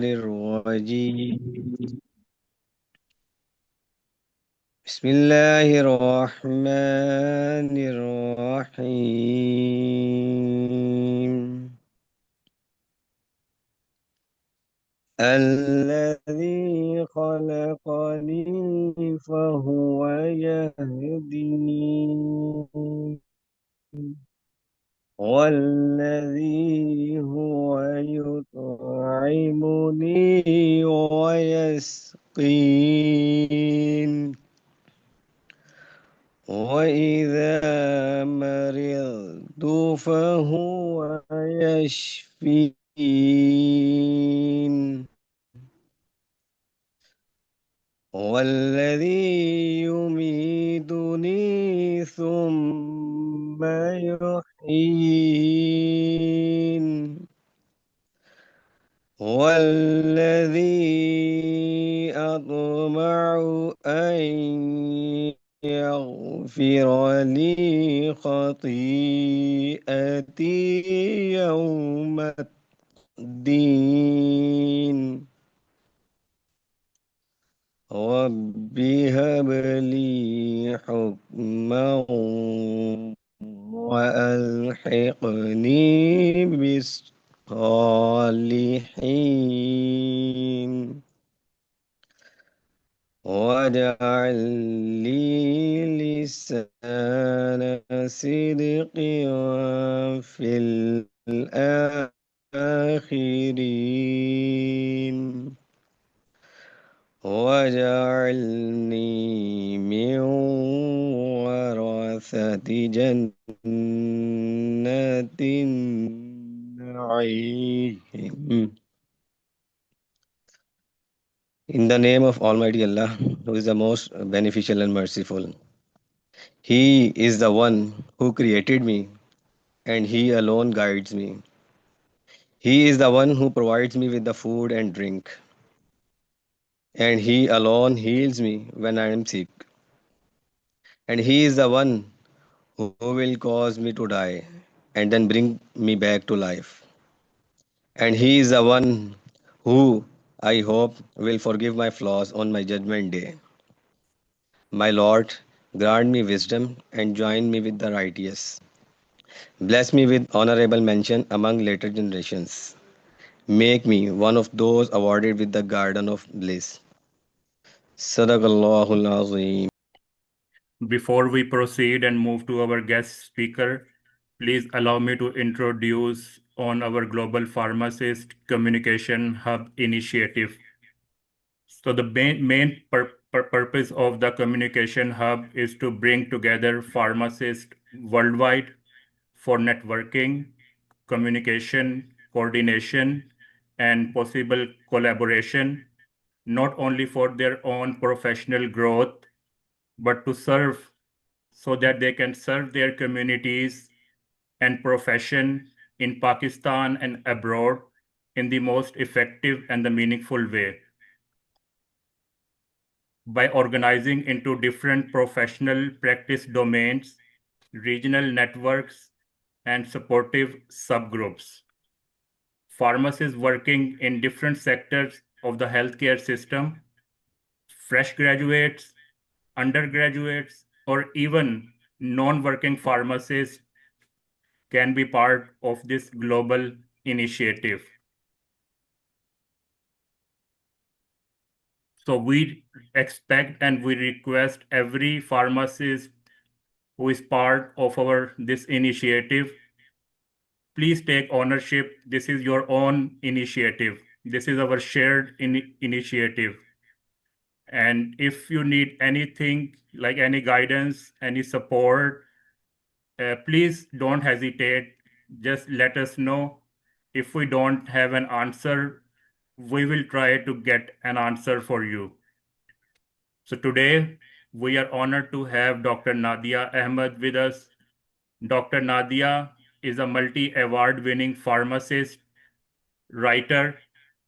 الرجيم بسم الله الرحمن الرحيم الذي خلقني فهو يهدين والذي هو يطعمني ويسقين وإذا مرضت فهو يشفين والذي يميتني ثم يحيين والذي أطمع أن يغفر لي خطيئتي يوم الدين رب هب لي حكما وألحقني بالصالحين واجعل لي لسان صدق في الآخرين واجعلني من ورثة جنات النعيم. In the name of Almighty Allah, who is the most beneficial and merciful. He is the one who created me, and He alone guides me. He is the one who provides me with the food and drink, and He alone heals me when I am sick. And He is the one who will cause me to die and then bring me back to life. And He is the one who, I hope, will forgive my flaws on my judgment day. My Lord, grant me wisdom and join me with the righteous. Bless me with honorable mention among later generations. Make me one of those awarded with the garden of bliss. Sadaqallahul Azim. Before we proceed and move to our guest speaker, please allow me to introduce on our Global Pharmacist Communication Hub initiative. So the main purpose of the Communication Hub is to bring together pharmacists worldwide for networking, communication, coordination, and possible collaboration, not only for their own professional growth, but to serve so that they can serve their communities and profession in Pakistan and abroad in the most effective and the meaningful way. By organizing into different professional practice domains, regional networks, and supportive subgroups. Pharmacists working in different sectors of the healthcare system, fresh graduates, undergraduates, or even non-working pharmacists can be part of this global initiative. So we expect and we request every pharmacist who is part of this initiative, please take ownership. This is your own initiative. This is our shared initiative. And if you need anything, like any guidance, any support, please don't hesitate. Just let us know. If we don't have an answer, we will try to get an answer for you. So today, we are honored to have Dr. Nadia Ahmed with us. Dr. Nadia is a multi-award winning pharmacist, writer,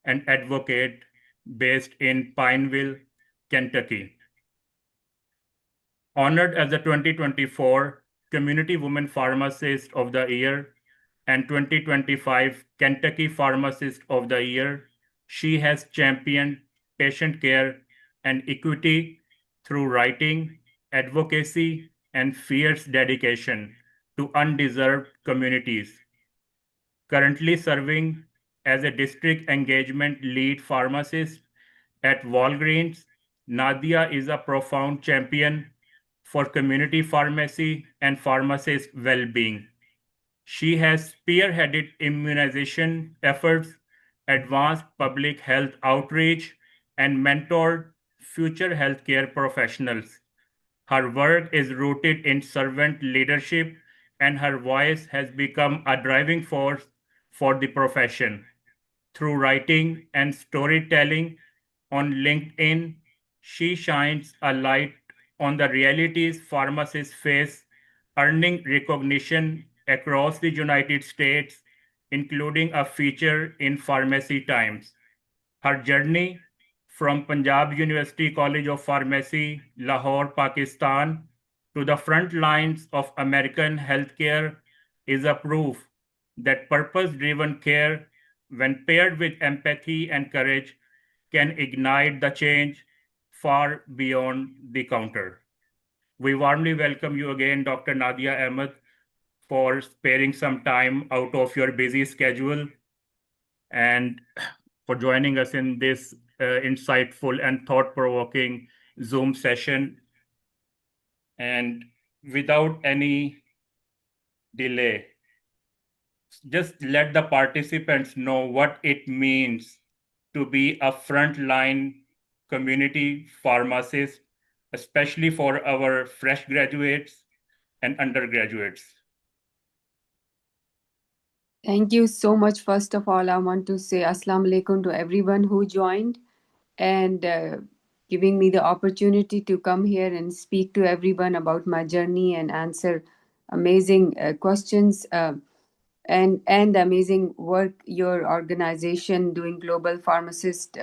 and advocate based in Pineville, Kentucky. Honored as the 2024 Community Women Pharmacist of the Year and 2025 Kentucky Pharmacist of the Year, She has championed patient care and equity through writing, advocacy, and fierce dedication to undeserved communities. Currently serving as a district engagement lead pharmacist at Walgreens, Nadia is a profound champion for community pharmacy and pharmacist well-being. She has spearheaded immunization efforts, advanced public health outreach, and mentored future healthcare professionals. Her work is rooted in servant leadership, and her voice has become a driving force for the profession. Through writing and storytelling on LinkedIn, she shines a light on the realities pharmacists face, earning recognition across the United States, including a feature in Pharmacy Times. Her journey from Punjab University College of Pharmacy, Lahore, Pakistan, to the front lines of American healthcare is a proof that purpose driven care, when paired with empathy and courage, can ignite the change far beyond the counter. We warmly welcome you again, Dr. Nadia Ahmed, for sparing some time out of your busy schedule and for joining us in this insightful and thought-provoking Zoom session. And without any delay, just let the participants know what it means to be a frontline community pharmacist, especially for our fresh graduates and undergraduates. Thank you so much. First of all, I want to say Assalamu alaikum to everyone who joined and giving me the opportunity to come here and speak to everyone about my journey and answer amazing questions and amazing work your organization doing Global Pharmacist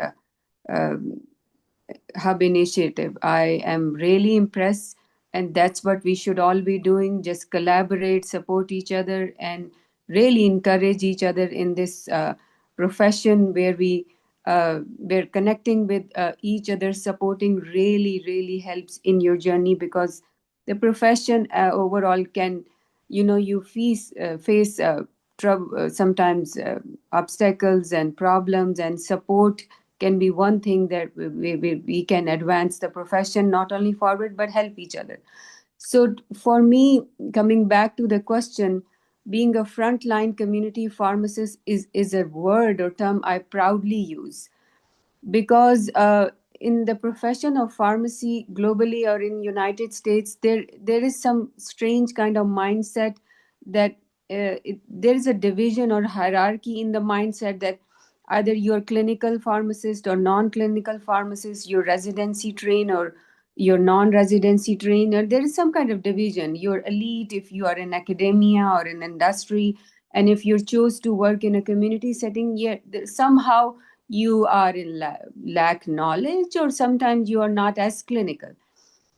Hub Initiative. I am really impressed, and that's what we should all be doing. Just collaborate, support each other, and really encourage each other in this profession where we're connecting with each other. Supporting really helps in your journey, because the profession overall can, you face sometimes obstacles and problems, and support can be one thing that we can advance the profession not only forward but help each other. So for me, coming back to the question, being a frontline community pharmacist is a word or term I proudly use, because in the profession of pharmacy globally or in United States, there is some strange kind of mindset that there is a division or hierarchy in the mindset that either you're clinical pharmacist or non-clinical pharmacist, you're residency trained or you're non-residency trained, or there is some kind of division. You're elite if you are in academia or in industry, and if you choose to work in a community setting, yet somehow you are in lack knowledge, or sometimes you are not as clinical.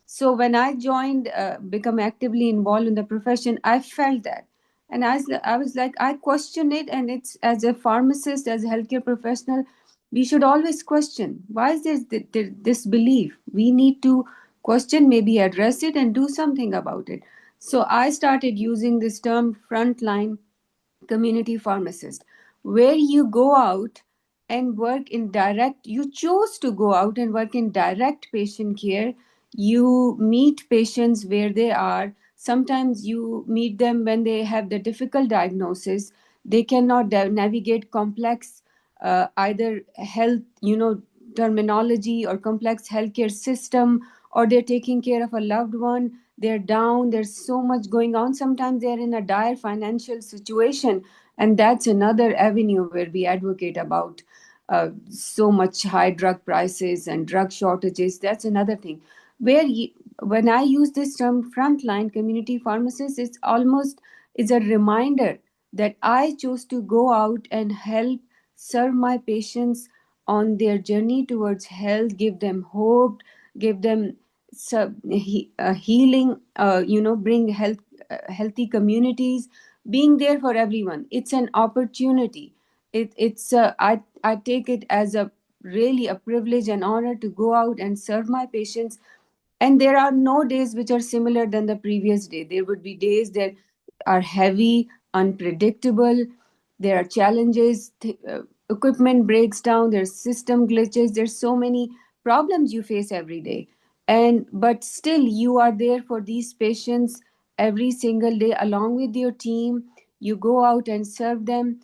So when I joined, become actively involved in the profession, I felt that. And I was like, I question it. And it's, as a pharmacist, as a healthcare professional, we should always question, why is this belief? We need to question, maybe address it and do something about it. So I started using this term frontline community pharmacist, where you go out and work in direct, you chose to go out and work in direct patient care. You meet patients where they are. Sometimes you meet them when they have the difficult diagnosis. They cannot navigate complex either health, terminology or complex healthcare system, or they're taking care of a loved one. They're down, there's so much going on. Sometimes they're in a dire financial situation, and that's another avenue where we advocate about so much high drug prices and drug shortages. That's another thing where when I use this term frontline community pharmacist, it's a reminder that I chose to go out and help serve my patients on their journey towards health, give them hope, give them healing, bring healthy communities, being there for everyone. It's an opportunity. I take it as a really a privilege and honor to go out and serve my patients. And there are no days which are similar than the previous day. There would be days that are heavy, unpredictable. There are challenges. Equipment breaks down. There's system glitches. There's so many problems you face every day. And but still, you are there for these patients every single day along with your team. You go out and serve them.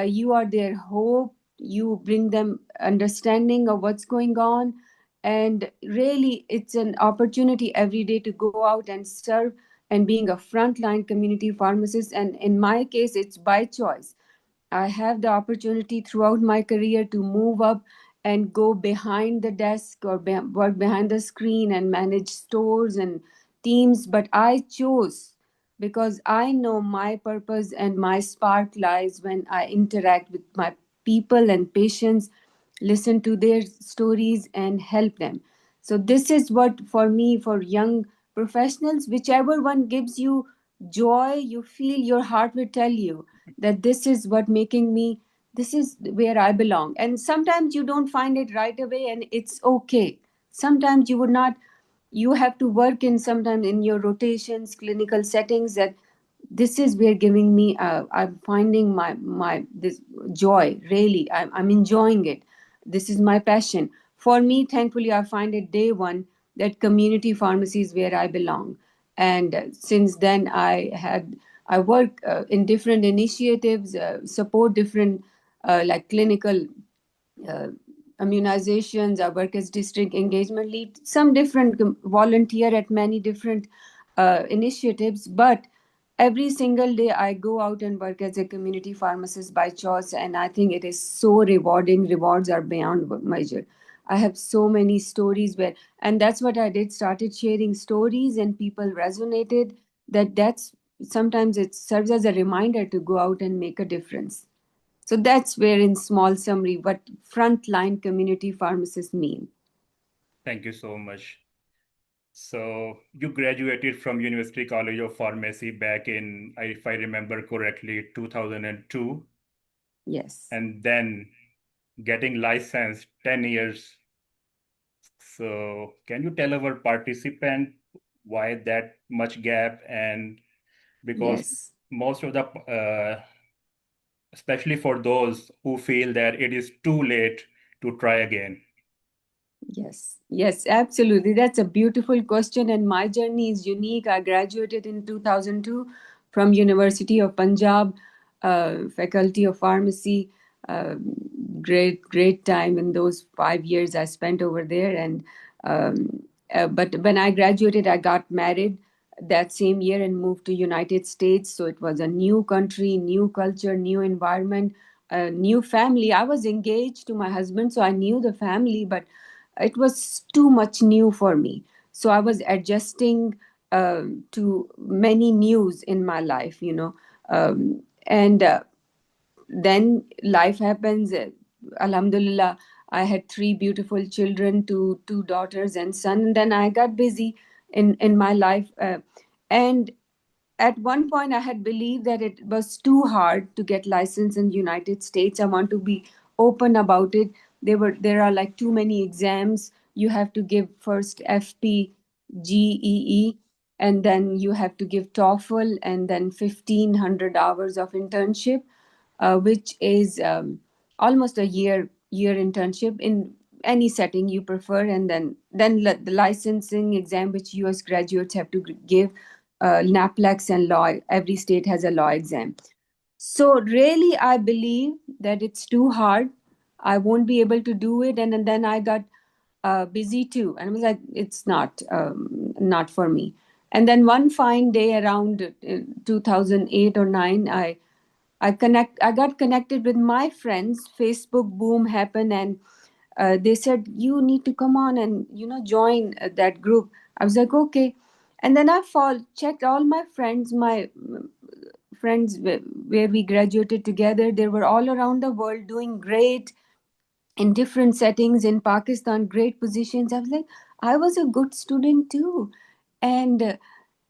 You are their hope. You bring them understanding of what's going on, and really it's an opportunity every day to go out and serve and being a frontline community pharmacist. And in my case, it's by choice. I have the opportunity throughout my career to move up and go behind the desk or work behind the screen and manage stores and teams. But I chose because I know my purpose and my spark lies when I interact with my people and patients, listen to their stories, and help them. So, this is what for me, for young professionals, whichever one gives you joy, you feel your heart will tell you that this is what making me, this is where I belong. And sometimes you don't find it right away, and it's okay. Sometimes you would not, you have to work in sometimes in your rotations, clinical settings, that this is where giving me I'm finding my this joy. Really, I'm enjoying it. This is my passion. For me, thankfully, I find it day one that community pharmacy is where I belong. And since then I work in different initiatives, support different like clinical uh, immunizations. I work as district engagement lead, some different volunteer at many different initiatives. But every single day I go out and work as a community pharmacist by choice, and I think it is so rewarding. Rewards are beyond measure. I have so many stories where, and that's what I did, started sharing stories, and people resonated. That's sometimes it serves as a reminder to go out and make a difference. So that's where, in small summary, what frontline community pharmacists mean. Thank you so much. So you graduated from University College of Pharmacy back in, if I remember correctly, 2002, Yes. and then getting licensed 10 years. So can you tell our participant why that much gap? And because Yes. most of the, especially for those who feel that it is too late to try again. Yes. Yes, absolutely. That's a beautiful question. And my journey is unique. I graduated in 2002 from University of Punjab, Faculty of Pharmacy. Uh, great time in those 5 years I spent over there. And but when I graduated, I got married that same year and moved to United States. So it was a new country, new culture, new environment, a new family. I was engaged to my husband, so I knew the family, but it was too much new for me. So I was adjusting to many news in my life, and then life happens. Alhamdulillah, I had three beautiful children, two daughters and son. And then I got busy in my life, and at one point I had believed that it was too hard to get license in United States. I want to be open about it. There are like too many exams. You have to give first FPGEE, and then you have to give TOEFL, and then 1,500 hours of internship, which is almost a year internship in any setting you prefer. And then the licensing exam which US graduates have to give, NAPLEX and law. Every state has a law exam. So really, I believe that it's too hard. I won't be able to do it. And then I got busy too, and I was like, it's not for me. And then one fine day around 2008 or 9, I got connected with my friends. Facebook boom happened, and they said you need to come on and join that group. I was like, okay. And then I checked all my friends, friends where we graduated together. They were all around the world doing great in different settings in Pakistan, great positions. I was like, I was a good student too, and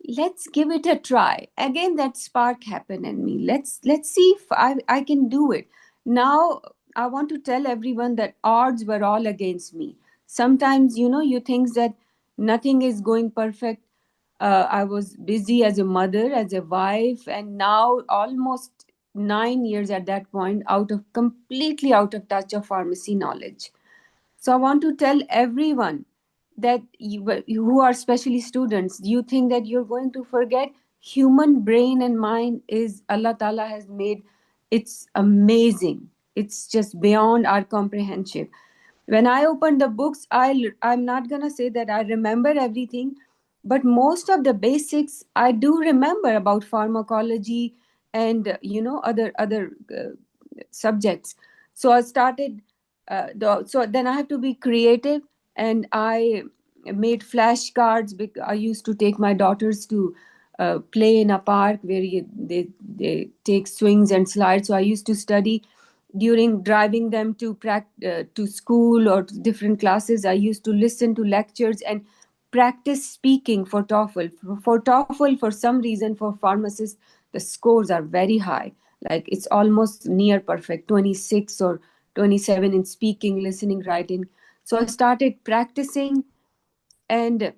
let's give it a try. Again, that spark happened in me. Let's see if I can do it. Now I want to tell everyone that odds were all against me. Sometimes, you think that nothing is going perfect. I was busy as a mother, as a wife, and now almost 9 years at that point, completely out of touch of pharmacy knowledge. So I want to tell everyone that who are especially students, you think that you're going to forget. Human brain and mind is Allah Ta'ala has made. It's amazing. It's just beyond our comprehension. When I open the books, I'm not gonna say that I remember everything, but most of the basics I do remember about pharmacology and other subjects. So I started. So then I have to be creative, and I made flashcards. I used to take my daughters to play in a park where they take swings and slides. So I used to study during driving them to school or to different classes. I used to listen to lectures and practice speaking for TOEFL. For TOEFL, for some reason, for pharmacists, the scores are very high. Like it's almost near perfect, 26 or 27 in speaking, listening, writing. So I started practicing, and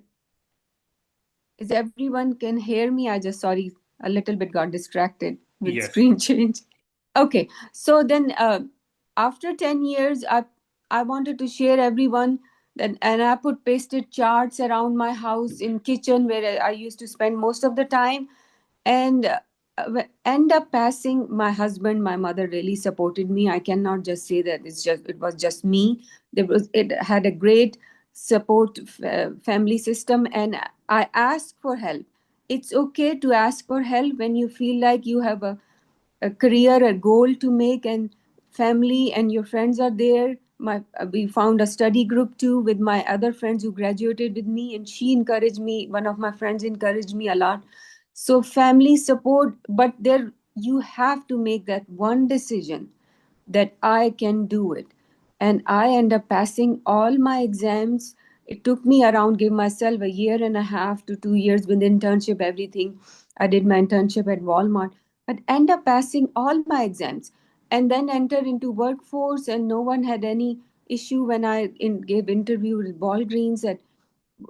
is everyone can hear me? I just, sorry, a little bit got distracted with Yes. screen change. Okay, so then after 10 years, I wanted to share everyone that, and I put pasted charts around my house in kitchen where I used to spend most of the time, and end up passing. My husband, my mother really supported me. I cannot just say that it was just me. It had a great support family system, and I asked for help. It's okay to ask for help when you feel like you have a career, a goal to make, and family and your friends are there. We found a study group too with my other friends who graduated with me, and she encouraged me. One of my friends encouraged me a lot. So family support, but there you have to make that one decision that I can do it. And I end up passing all my exams. It took me around, give myself a year and a half to 2 years with internship, everything. I did my internship at Walmart, but end up passing all my exams and then enter into workforce. And no one had any issue when gave interview with Walgreens.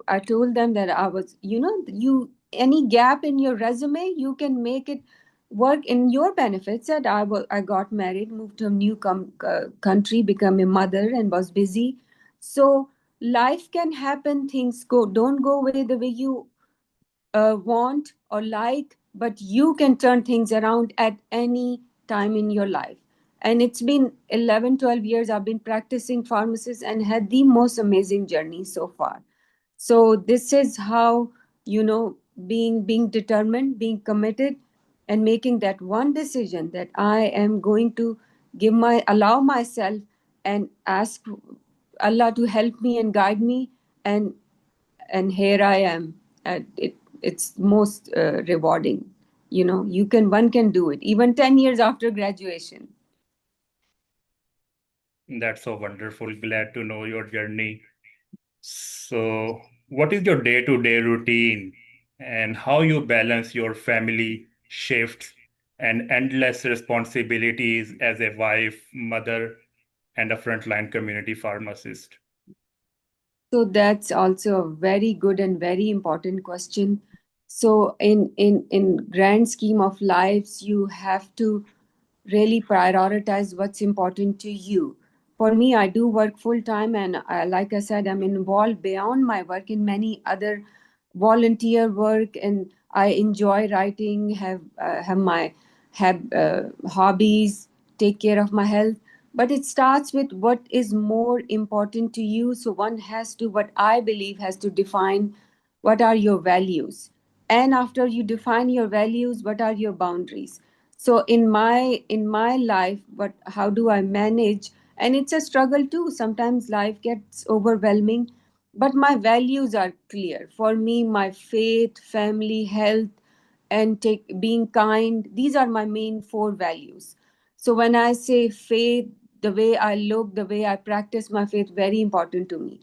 I told them that I was, any gap in your resume, you can make it work in your benefits. That I got married, moved to a new country, become a mother, and was busy. So life can happen. Things don't go away the way you want or like, but you can turn things around at any time in your life. And it's been 11, 12 years I've been practicing pharmacist and had the most amazing journey so far. So this is how, being determined, being committed, and making that one decision that I am going to allow myself and ask Allah to help me and guide me, and here I am. It's most rewarding. One can do it even 10 years after graduation. That's so wonderful. Glad to know your journey. So, what is your day-to-day routine and how you balance your family shifts and endless responsibilities as a wife, mother, and a frontline community pharmacist? So that's also a very good and very important question. So in grand scheme of lives, you have to really prioritize what's important to you. For me, I do work full time, and like I said, I'm involved beyond my work in many other volunteer work, and I enjoy writing, have hobbies, take care of my health. But it starts with what is more important to you. So one has to, what I believe, has to define what are your values, and after you define your values, what are your boundaries. So in my life, how do I manage? And it's a struggle too. Sometimes life gets overwhelming, but my values are clear. For me, my faith, family, health, and being kind, these are my main four values. So when I say faith, the way I look, the way I practice my faith, very important to me.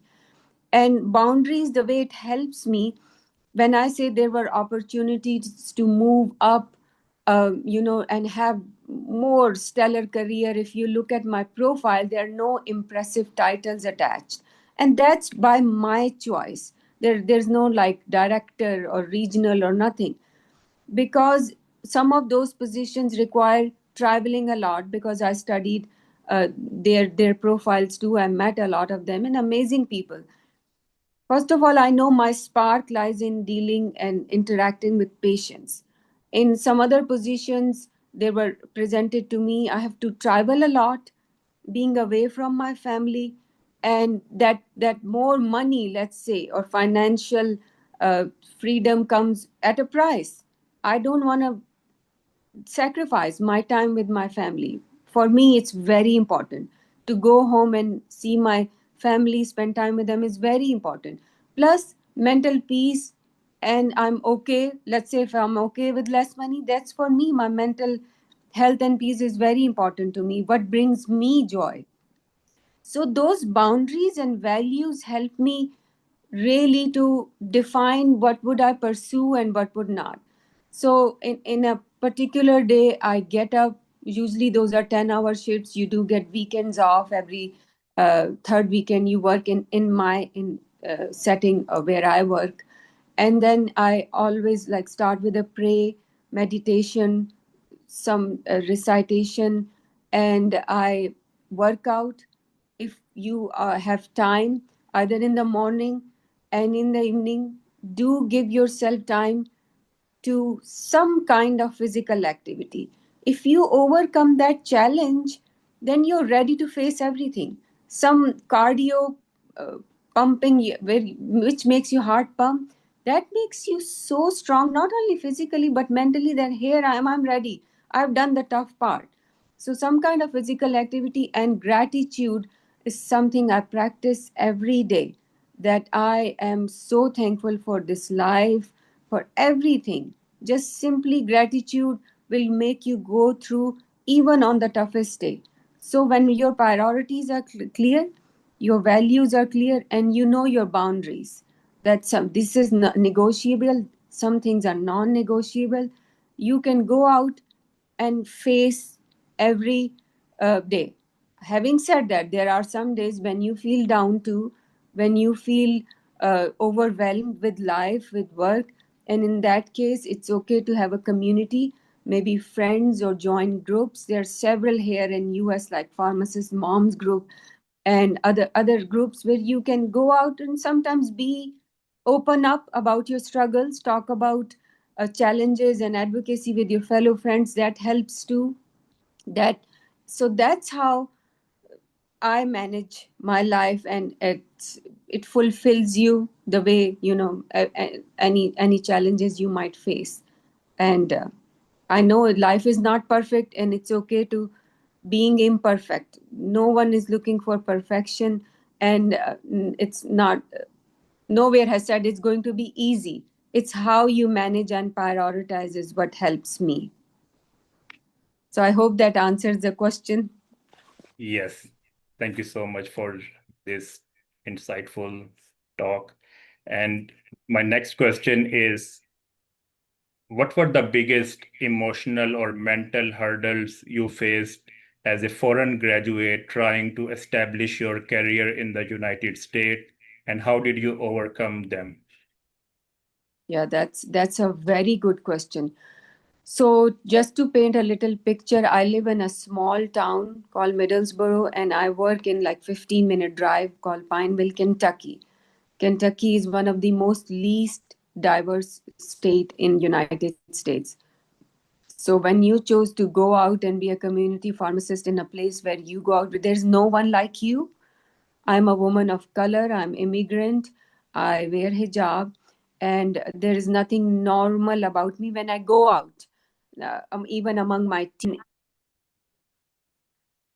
And boundaries, the way it helps me, when I say there were opportunities to move up and have more stellar career. If you look at my profile, there are no impressive titles attached, and that's by my choice. There's no like director or regional or nothing, because some of those positions require traveling a lot, because I studied their profiles too. I met a lot of them and amazing people. First of all, I know my spark lies in dealing and interacting with patients. In some other positions, they were presented to me. I have to travel a lot, being away from my family, and that more money, let's say, or financial uh, freedom comes at a price. I don't want to sacrifice my time with my family. For me, it's very important to go home and see my family, spend time with them is very important. Plus, mental peace, and I'm okay. Let's say if I'm okay with less money, that's for me. My mental health and peace is very important to me. What brings me joy? So those boundaries and values help me really to define what would I pursue and what would not. So in a particular day, I get up. Usually those are 10-hour shifts. You do get weekends off. Every third weekend you work in my in setting where I work. And then I always like start with a pray, meditation, some recitation, and I work out. If you have time, either in the morning and in the evening, do give yourself time to some kind of physical activity. If you overcome that challenge, then you're ready to face everything. Some cardio uh, pumping, which makes your heart pump, that makes you so strong, not only physically but mentally. That here I am, I'm ready. I've done the tough part. So, some kind of physical activity and gratitude is something I practice every day. That I am so thankful for this life, for everything. Just simply gratitude will make you go through even on the toughest day. So, when your priorities are clear, your values are clear, and you know your boundaries, that this is negotiable, some things are non negotiable, you can go out and face every day. Having said that, there are some days when you feel down too, when you feel overwhelmed with life, with work, and in that case, it's okay to have a community, maybe friends or join groups. There are several here in US, like Pharmacist Moms Group and other groups where you can go out and sometimes be open up about your struggles, talk about challenges and advocacy with your fellow friends. That helps too. That so that's how I manage my life, and it fulfills you the way any challenges you might face. And I know life is not perfect, and it's okay to being imperfect. No one is looking for perfection, and it's not. Nowhere has said it's going to be easy. It's how you manage and prioritize is what helps me. So I hope that answers the question. Yes. Thank you so much for this insightful talk. And my next question is, what were the biggest emotional or mental hurdles you faced as a foreign graduate trying to establish your career in the United States, and how did you overcome them? Yeah, that's a very good question. So just to paint a little picture, I live in a small town called Middlesboro, and I work in like 15-minute drive called Pineville, Kentucky. Kentucky is one of the most least diverse state in United States. So when you chose to go out and be a community pharmacist in a place where you go out, there's no one like you. I'm a woman of color, I'm immigrant, I wear hijab, and there is nothing normal about me when I go out. Even among my team,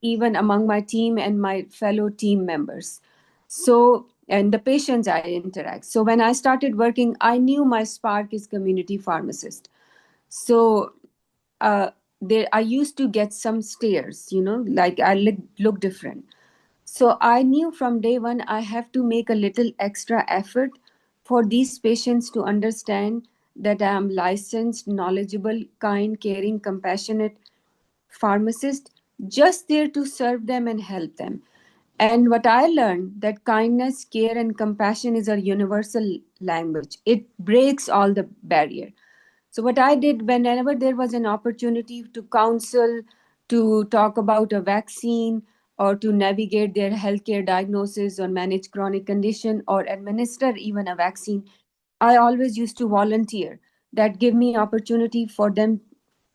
even among my team and my fellow team members. So, and the patients I interact. So when I started working, I knew my spark is community pharmacist. So there, I used to get some stares, like I look different. So I knew from day one I have to make a little extra effort for these patients to understand that I am licensed, knowledgeable, kind, caring, compassionate pharmacist, just there to serve them and help them. And what I learned that kindness, care, and compassion is a universal language. It breaks all the barrier. So what I did whenever there was an opportunity to counsel, to talk about a vaccine, or to navigate their healthcare diagnosis or manage chronic condition or administer even a vaccine, I always used to volunteer. That give me opportunity for them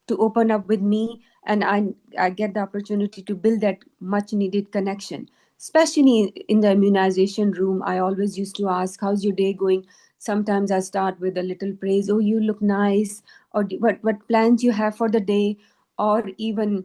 to open up with me, and I get the opportunity to build that much needed connection. Especially in the immunization room, I always used to ask, how's your day going? Sometimes I start with a little praise, oh, you look nice, or what plans you have for the day, or even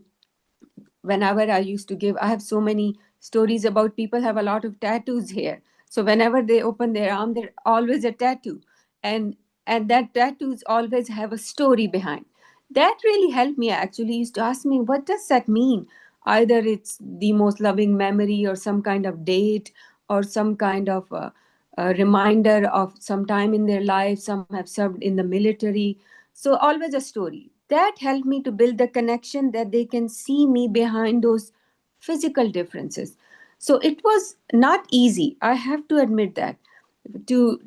whenever I used to give, I have so many stories about people have a lot of tattoos here. So whenever they open their arm, there's always a tattoo. And that tattoos always have a story behind. That really helped me. I actually used to ask me, what does that mean? Either it's the most loving memory or some kind of date or some kind of a reminder of some time in their life. Some have served in the military. So always a story. That helped me to build the connection that they can see me behind those physical differences. So it was not easy. I have to admit that to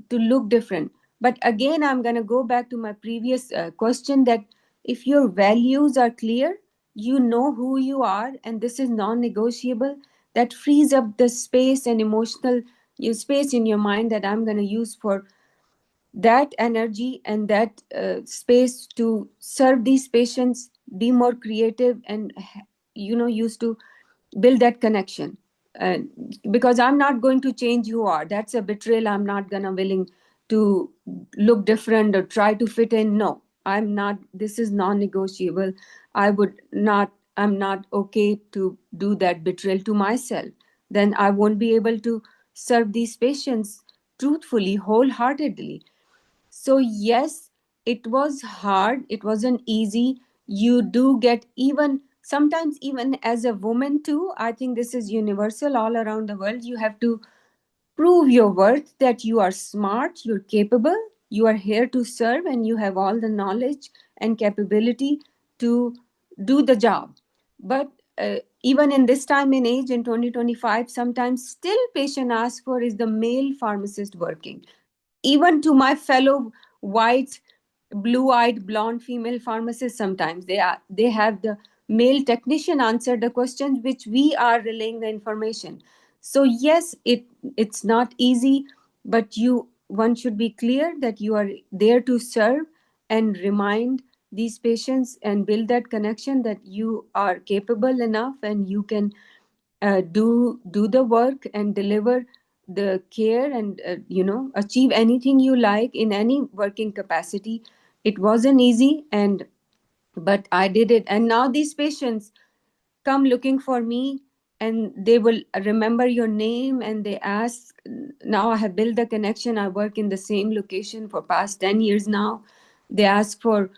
look different. But again, I'm going to go back to my previous question that if your values are clear, you know who you are, and this is non-negotiable. That frees up the space and emotional you space in your mind that I'm going to use for that energy and that space to serve these patients, be more creative, and used to build that connection. And because I'm not going to change you are, that's a betrayal. I'm not gonna willing to look different or try to fit in. No, I'm not. This is non-negotiable. I'm not okay to do that betrayal to myself. Then I won't be able to serve these patients truthfully, wholeheartedly. So, yes, it was hard. It wasn't easy. You do get, even sometimes, even as a woman, too. I think this is universal all around the world. You have to prove your worth, that you are smart, you're capable, you are here to serve, and you have all the knowledge and capability to do the job. But even in this time and age in 2025, sometimes still patient ask for, is the male pharmacist working? Even to my fellow white, blue-eyed, blonde female pharmacists, sometimes they have the male technician answer the questions which we are relaying the information. So yes, it's not easy, but one should be clear that you are there to serve and remind these patients and build that connection that you are capable enough and you can do the work and deliver the care and achieve anything you like in any working capacity. It wasn't easy, and but I did it, and now these patients come looking for me, and they will remember your name, and they ask. Now I have built the connection. I work in the same location for past 10 years now. They ask for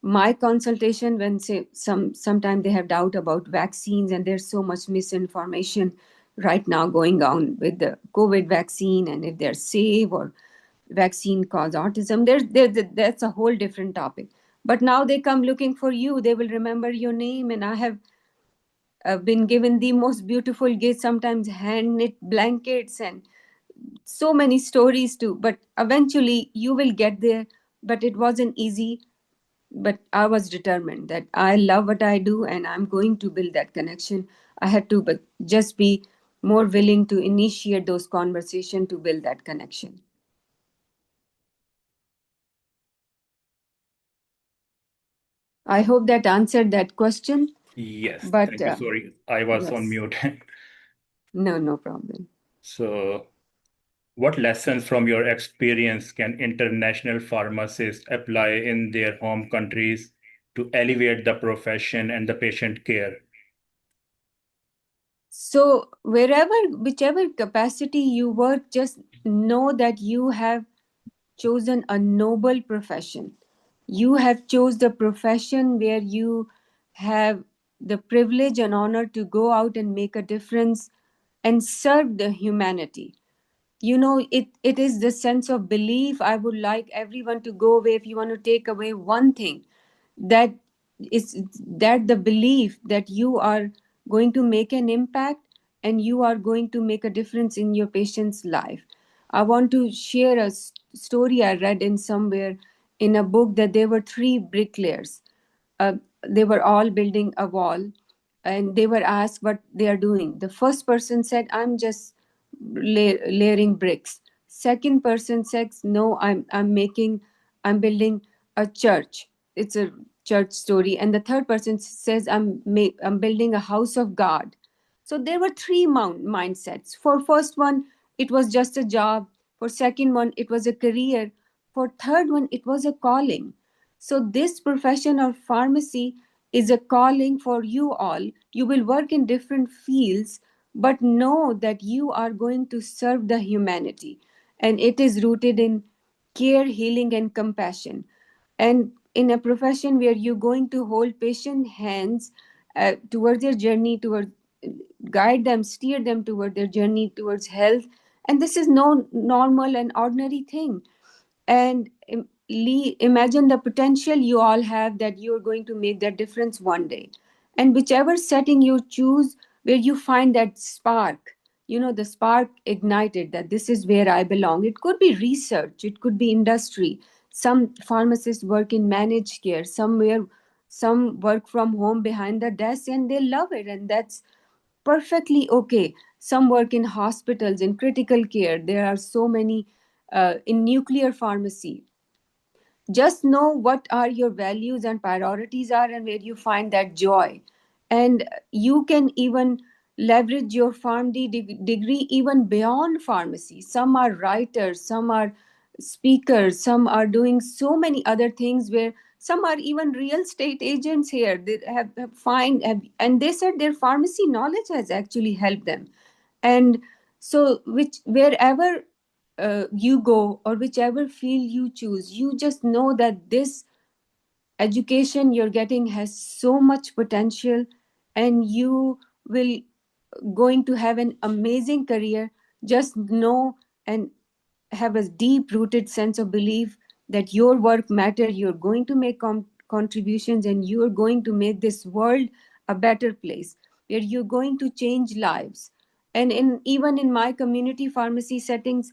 my consultation when say sometimes they have doubt about vaccines, and there's so much misinformation right now going on with the COVID vaccine, and if they're safe or vaccine cause autism. That's a whole different topic. But now they come looking for you. They will remember your name, and I have been given the most beautiful gifts, sometimes hand knit blankets, and so many stories too. But eventually you will get there. But it wasn't easy. But I was determined that I love what I do and I'm going to build that connection. I had to but just be more willing to initiate those conversations to build that connection. I hope that answered that question. Yes, But thank you. Sorry, I was on yes, mute. no problem. So, what lessons from your experience can international pharmacists apply in their home countries to elevate the profession and the patient care? So whichever capacity you work, just know that you have chosen a noble profession. You have chose the profession where you have the privilege and honor to go out and make a difference and serve the humanity. it is the sense of belief. I would like everyone to go away. If you want to take away one thing, that is that the belief that you are going to make an impact and you are going to make a difference in your patient's life. I want to share a story I read in somewhere in a book, that there were three bricklayers. uh, they were all building a wall, and they were asked what they are doing. The first person said, I'm just layering bricks. Second person says, no, I'm building a church. It's a church story. And the third person says, I'm building a house of God. So there were three mindsets. For first one, it was just a job. For second one, it was a career. For third one, it was a calling. So this profession of pharmacy is a calling for you all. You will work in different fields, but know that you are going to serve the humanity. And it is rooted in care, healing, and compassion. And in a profession where you're going to hold patient hands towards their journey, towards guide them, steer them toward their journey towards health. And this is no normal and ordinary thing. And imagine the potential you all have, that you're going to make that difference one day. And whichever setting you choose, where you find that spark, the spark ignited, that this is where I belong. It could be research, it could be industry. Some pharmacists work in managed care somewhere, some work from home behind the desk, and they love it, and that's perfectly okay. Some work in hospitals, in critical care. There are so many in nuclear pharmacy. Just know what are your values and priorities are, and where you find that joy. And you can even leverage your PharmD degree even beyond pharmacy. Some are writers, some are speakers, some are doing so many other things, where some are even real estate agents here. They and they said their pharmacy knowledge has actually helped them. And so wherever you go, or whichever field you choose, you just know that this education you're getting has so much potential, and you will going to have an amazing career. Just know and have a deep rooted sense of belief that your work matter. You're going to make contributions, and you're going to make this world a better place, where you're going to change lives. And even in my community pharmacy settings,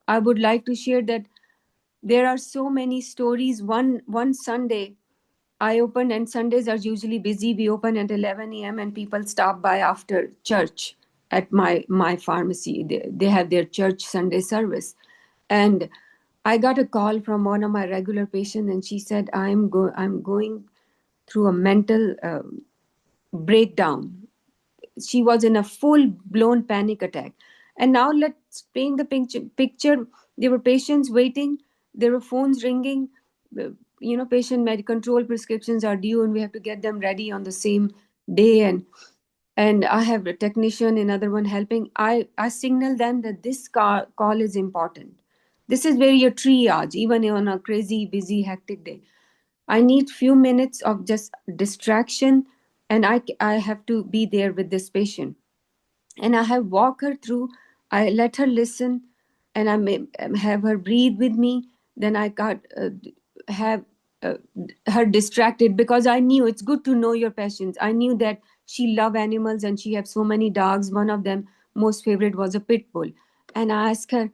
I would like to share that there are so many stories. One Sunday I open, and Sundays are usually busy. We open at 11 a.m. and people stop by after church at my pharmacy. They have their church Sunday service. And I got a call from one of my regular patients, and she said, I'm going through a mental breakdown. She was in a full blown panic attack. And now let's paint the picture. There were patients waiting, there were phones ringing. Patient med control prescriptions are due, and we have to get them ready on the same day. And I have a technician, another one helping. I signal them that this call is important. This is where your triage, even on a crazy, busy, hectic day. I need few minutes of just distraction, and I have to be there with this patient. And I have walked her through. I let her listen, and have her breathe with me. Then I got have her distracted, because I knew it's good to know your patients. I knew that she love animals, and she have so many dogs. One of them most favorite was a pit bull. And I asked her,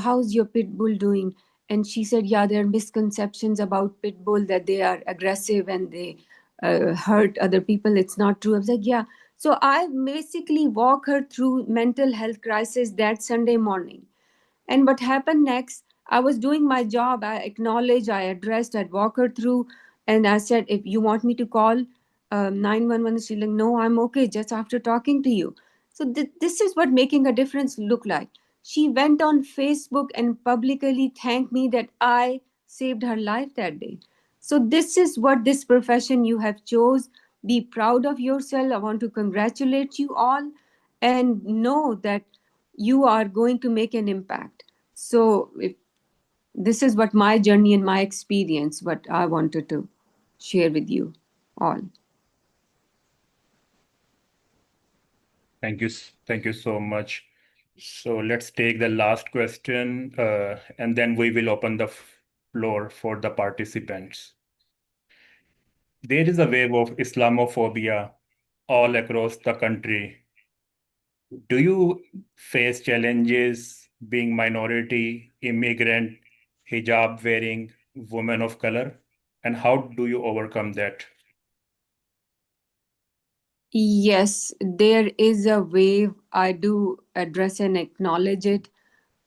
how's your pit bull doing? And she said, yeah, there are misconceptions about pit bull, that they are aggressive and they hurt other people. It's not true. I was like, yeah. So I basically walk her through mental health crisis that Sunday morning. And what happened next, I was doing my job. I acknowledged, I addressed, I'd walk her through. And I said, if you want me to call 911, she's like, no, I'm okay just after talking to you. So this is what making a difference look like. She went on Facebook and publicly thanked me that I saved her life that day. So this is what this profession you have chose. Be proud of yourself. I want to congratulate you all, and know that you are going to make an impact. So this is what my journey and my experience, what I wanted to share with you all. Thank you so much, So let's take the last question, and then we will open the floor for the participants. There is a wave of Islamophobia all across the country. Do you face challenges being minority, immigrant, hijab wearing woman of color? And how do you overcome that? Yes, there is a wave. I do address and acknowledge it.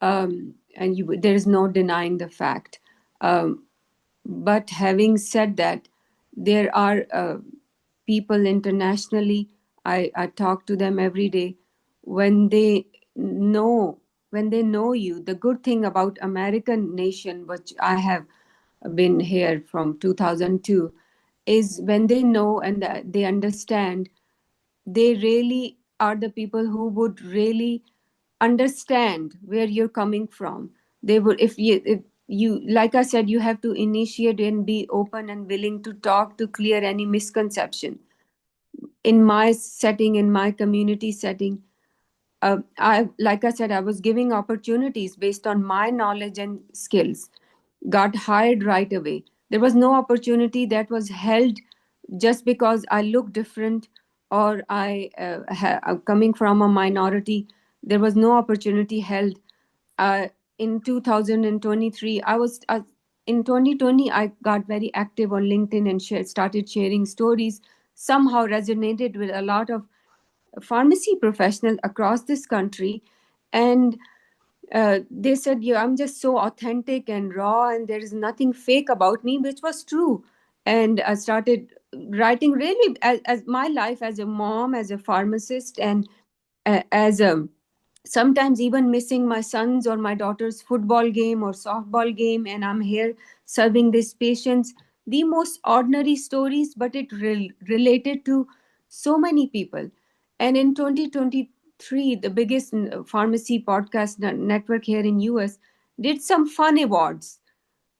There is no denying the fact. But having said that, there are people internationally, I talk to them every day. When they know you, the good thing about American nation, which I have been here from 2002, is when they know and they understand, they really are the people who would really understand where you're coming from. They would, if you, like I said, you have to initiate and be open and willing to talk to clear any misconception. In my setting, in my community setting, like I said, I was giving opportunities based on my knowledge and skills, got hired right away. There was no opportunity that was held just because I look different or I'm coming from a minority. There was no opportunity held. In 2023, in 2020, I got very active on LinkedIn and started sharing stories. Somehow resonated with a lot of pharmacy professionals across this country, and they said, "Yeah, I'm just so authentic and raw, and there is nothing fake about me," which was true. And I started writing really as my life as a mom, as a pharmacist, and as a sometimes even missing my son's or my daughter's football game or softball game, and I'm here serving these patients. The most ordinary stories, but it related to so many people. And in 2023, the biggest pharmacy podcast network here in US did some fun awards,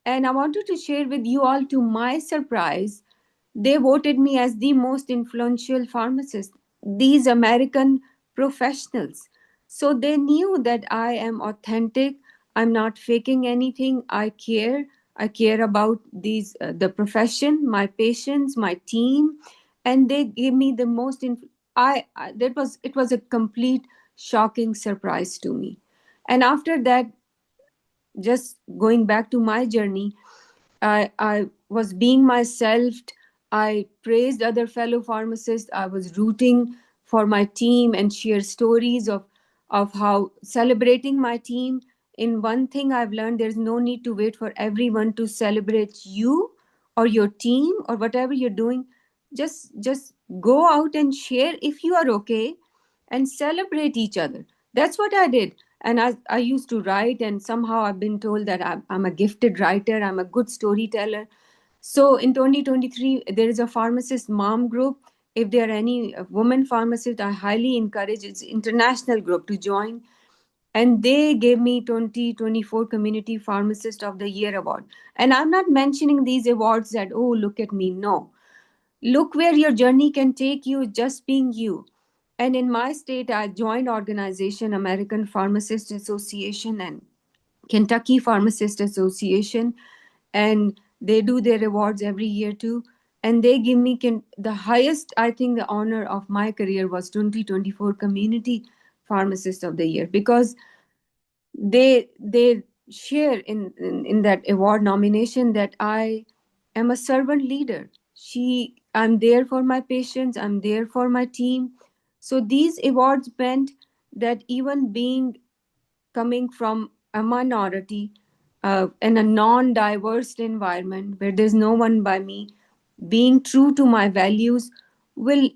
and I wanted to share with you all, to my surprise, they voted me as the most influential pharmacist, these American professionals. So they knew that I am authentic, I'm not faking anything, I care. I care about the profession, my patients, my team, and they gave me the most. I that was it was a complete shocking surprise to me. And after that, just going back to my journey, I was being myself. I praised other fellow pharmacists. I was rooting for my team and share stories of how celebrating my team. In one thing I've learned, there's no need to wait for everyone to celebrate you or your team or whatever you're doing. Just go out and share if you are okay, and celebrate each other. That's what I did. And I used to write, and somehow I've been told that I'm a gifted writer, I'm a good storyteller. So in 2023, there is a pharmacist mom group. If there are any women pharmacists, I highly encourage, it's international group, to join. And they gave me 2024 Community Pharmacist of the Year award. And I'm not mentioning these awards that, oh, look at me. No. Look where your journey can take you, just being you. And in my state, I joined organization American Pharmacist Association and Kentucky Pharmacist Association, and they do their awards every year too. And they give me the highest, I think, the honor of my career was 2024 Community Pharmacist of the Year, because they share in that award nomination that I am a servant leader. I'm there for my patients, I'm there for my team. So these awards meant that even being coming from a minority in a non-diverse environment where there's no one by me, being true to my values will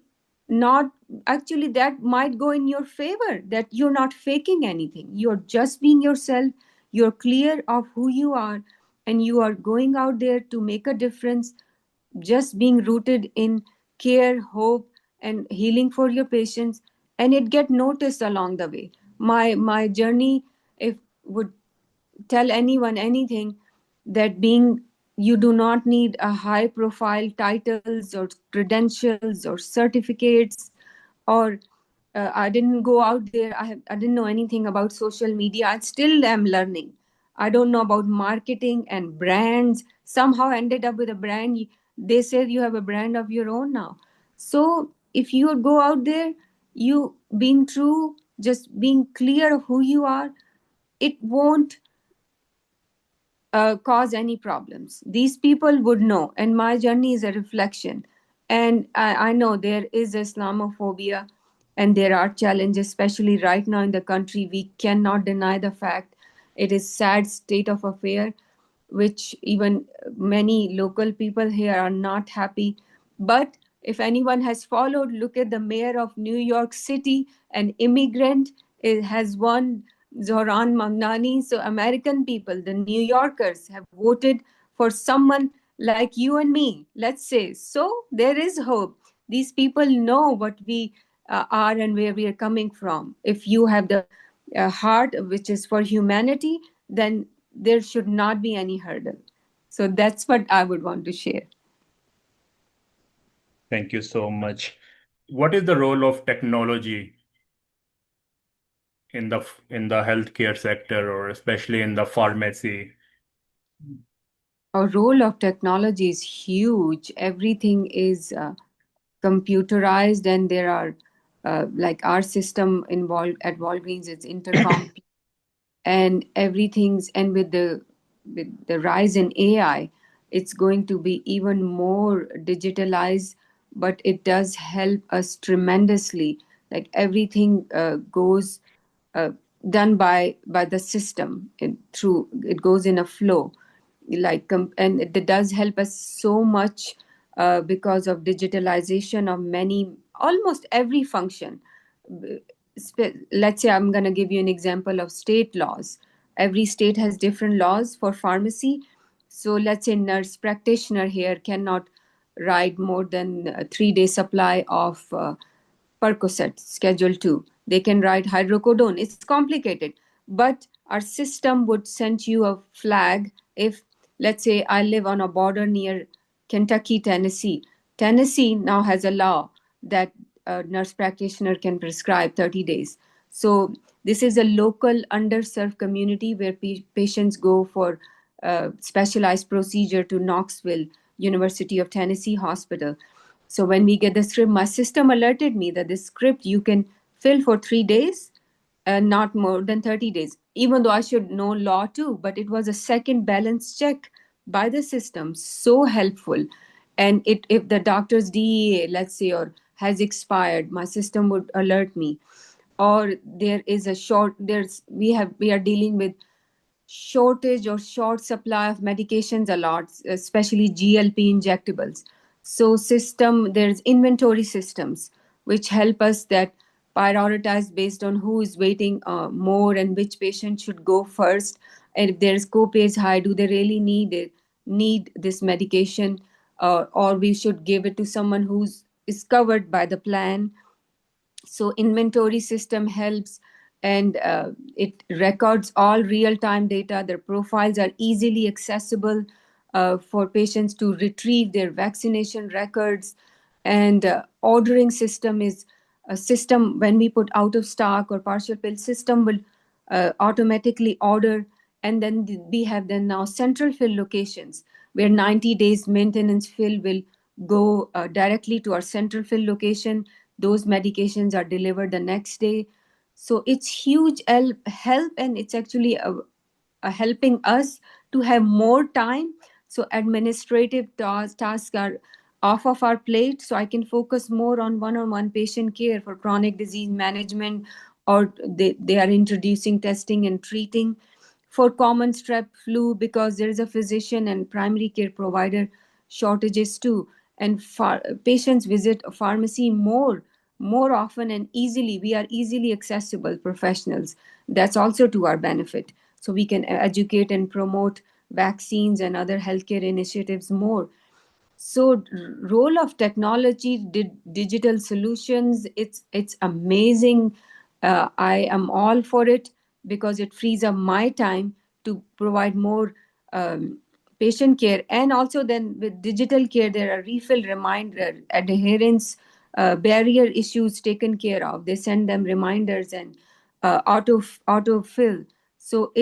not, actually that might go in your favor, that you're not faking anything, you're just being yourself, you're clear of who you are, and you are going out there to make a difference, just being rooted in care, hope, and healing for your patients, and it get noticed along the way. My journey, if would tell anyone anything, that being, you do not need a high profile titles or credentials or certificates or I didn't go out there. I didn't know anything about social media. I still am learning. I don't know about marketing and brands. Somehow ended up with a brand. They said you have a brand of your own now. So if you go out there, you being true, just being clear of who you are, it won't cause any problems. These people would know, and my journey is a reflection. And I know there is Islamophobia, and there are challenges, especially right now in the country. We cannot deny the fact it is sad state of affair, which even many local people here are not happy. But if anyone has followed, look at the mayor of New York City, an immigrant, it has won, Zohran Mamdani. So American people, the New Yorkers, have voted for someone like you and me, let's say. So there is hope. These people know what we are and where we are coming from. If you have the heart which is for humanity, then there should not be any hurdle. So that's what I would want to share. Thank you so much. What is the role of technology in the healthcare sector, or especially in the pharmacy? Our role of technology is huge. Everything is computerized, and there are like our system involved at Walgreens, it's intercom, and everything's, and with the rise in AI, it's going to be even more digitalized, but it does help us tremendously. Like everything goes uh, done by the system, through it goes in a flow, like and it does help us so much because of digitalization of many, almost every function. Let's say I'm going to give you an example of state laws. Every state has different laws for pharmacy. So let's say nurse practitioner here cannot write more than a 3-day supply of Percocet, Schedule 2. They can write hydrocodone. It's complicated. But our system would send you a flag if, let's say, I live on a border near Kentucky, Tennessee. Tennessee now has a law that a nurse practitioner can prescribe 30 days. So this is a local underserved community where patients go for specialized procedure to Knoxville, University of Tennessee Hospital. So when we get the script, my system alerted me that this script you can fill for 3 days and not more than 30 days, even though I should know law too. But it was a second balance check by the system, so helpful. And if the doctor's DEA, let's say, or has expired, my system would alert me. Or there is a short, we are dealing with shortage or short supply of medications a lot, especially GLP injectables. So there's inventory systems which help us that prioritize based on who is waiting more and which patient should go first. And if there's copays high, do they really need this medication, or we should give it to someone who's is covered by the plan. So inventory system helps, and it records all real-time data. Their profiles are easily accessible for patients to retrieve their vaccination records. And ordering system is a system. When we put out of stock or partial pill, system will automatically order. And then we have then now central fill locations where 90 days maintenance fill will go directly to our central fill location. Those medications are delivered the next day. So it's huge help, and it's actually helping us to have more time. So administrative tasks are off of our plate, so I can focus more on one-on-one patient care for chronic disease management, or they are introducing testing and treating for common strep flu, because there is a physician and primary care provider shortages too. And patients visit a pharmacy more often and easily. We are easily accessible professionals. That's also to our benefit. So we can educate and promote vaccines and other healthcare initiatives more. So role of technology, digital solutions, it's amazing. I am all for it because it frees up my time to provide more patient care. And also then with digital care, there are refill reminder, adherence barrier issues taken care of. They send them reminders and autofill. So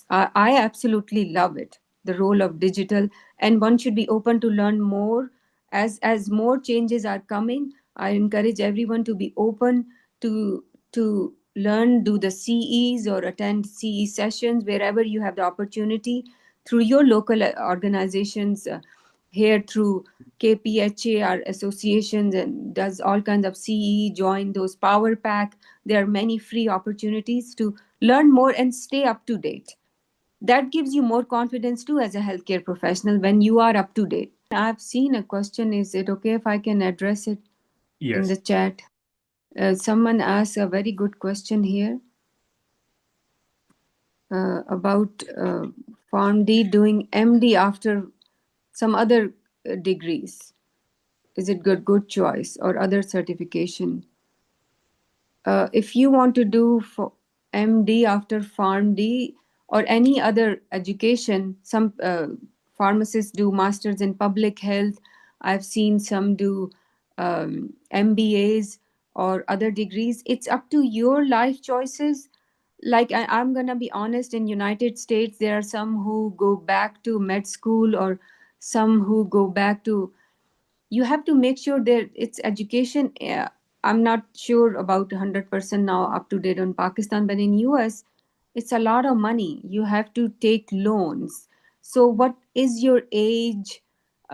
I absolutely love it, the role of digital, and one should be open to learn more as more changes are coming. I encourage everyone to be open to learn, do the CEs or attend CE sessions wherever you have the opportunity through your local organizations. Here through KPHA, our associations, and does all kinds of CE, join those Power Pack. There are many free opportunities to learn more and stay up to date. That gives you more confidence too as a healthcare professional when you are up to date. I've seen a question. Is it okay if I can address it in the Yes. chat? Someone asked a very good question here about PharmD doing MD after some other degrees. Is it good choice or other certification? If you want to do for MD after PharmD or any other education, some pharmacists do masters in public health. I've seen some do MBAs or other degrees. It's up to your life choices. Like I'm gonna be honest, in United States, there are some who go back to med school or some who go back to, you have to make sure that it's education. I'm not sure about 100% now up to date on Pakistan, but in US, it's a lot of money. You have to take loans. So what is your age,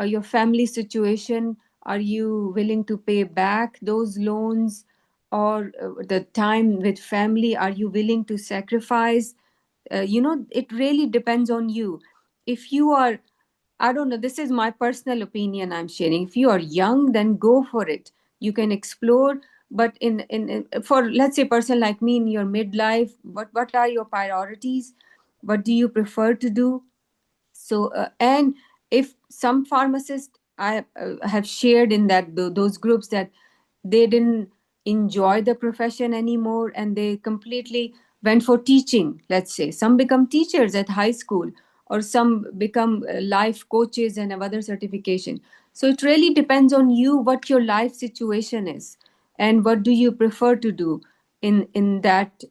your family situation? Are you willing to pay back those loans, or the time with family? Are you willing to sacrifice? It really depends on you. If you are, I don't know, this is my personal opinion I'm sharing. If you are young, then go for it. You can explore, but for, let's say, a person like me in your midlife, what are your priorities? What do you prefer to do? So and if some pharmacists I have shared in that those groups that they didn't enjoy the profession anymore and they completely went for teaching. Let's say some become teachers at high school, or some become life coaches and have other certification. So it really depends on you, what your life situation is and what do you prefer to do in that